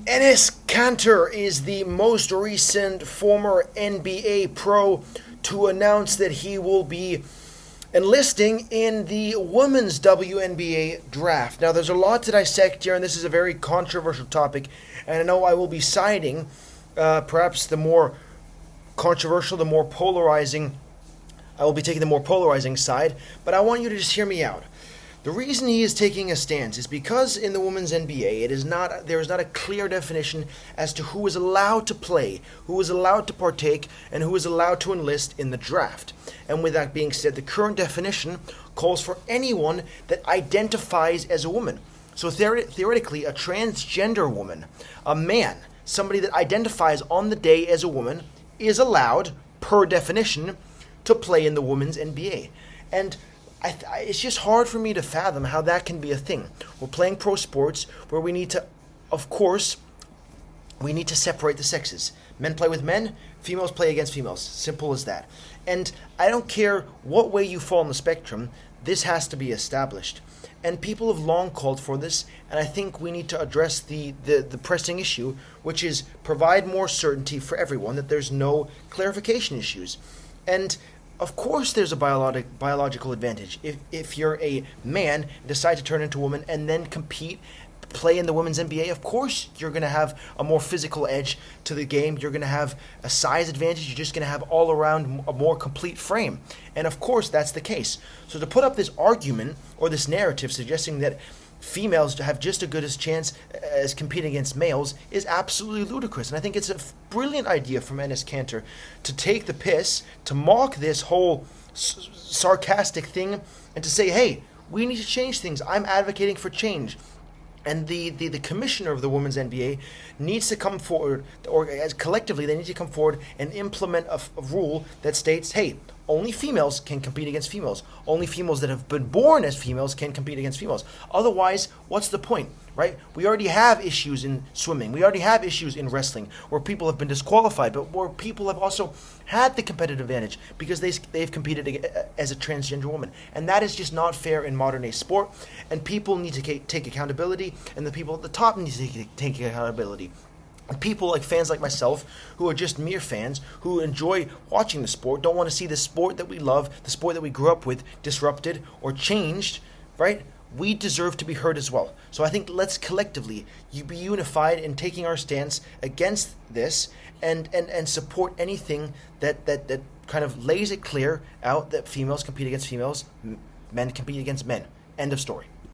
Enes Kanter is the most recent former NBA pro to announce that he will be enlisting in the women's WNBA draft. Now, there's a lot to dissect here, and this is a very controversial topic, and I know I will be siding perhaps the more controversial, the more polarizing. I will be taking the more polarizing side, but I want you to just hear me out. The reason he is taking a stance is because in the women's NBA, there is not a clear definition as to who is allowed to play, who is allowed to partake, and who is allowed to enlist in the draft. And with that being said, the current definition calls for anyone that identifies as a woman. So theoretically, a transgender woman, a man, somebody that identifies on the day as a woman, is allowed, per definition, to play in the women's NBA. And it's just hard for me to fathom how that can be a thing. We're playing pro sports where we need to, of course, we need to separate the sexes. Men play with men, females play against females. Simple as that. And I don't care what way you fall on the spectrum, this has to be established. And people have long called for this, and I think we need to address the pressing issue, which is provide more certainty for everyone that there's no clarification issues. And of course there's a biological advantage. If you're a man and decide to turn into a woman and then play in the women's NBA, of course you're going to have a more physical edge to the game. You're going to have a size advantage. You're just going to have all around a more complete frame. And of course that's the case. So to put up this argument or this narrative suggesting that females have just as good a chance as competing against males is absolutely ludicrous. And I think it's a brilliant idea from Enes Kanter to take the piss, to mock this whole sarcastic thing, and to say, hey, we need to change things. I'm advocating for change. And the commissioner of the women's NBA needs to come forward, or as collectively they need to come forward and implement a rule that states, hey, only females can compete against females. Only females that have been born as females can compete against females. Otherwise, what's the point, right? We already have issues in swimming. We already have issues in wrestling where people have been disqualified, but where people have also had the competitive advantage because they've competed as a transgender woman. And that is just not fair in modern day sport. And people need to take accountability, and the people at the top need to take accountability. And people like fans like myself, who are just mere fans, who enjoy watching the sport, don't want to see the sport that we love, the sport that we grew up with, disrupted or changed, right? We deserve to be heard as well. So I think let's collectively be unified in taking our stance against this and support anything that kind of lays it clear out that females compete against females, men compete against men. End of story.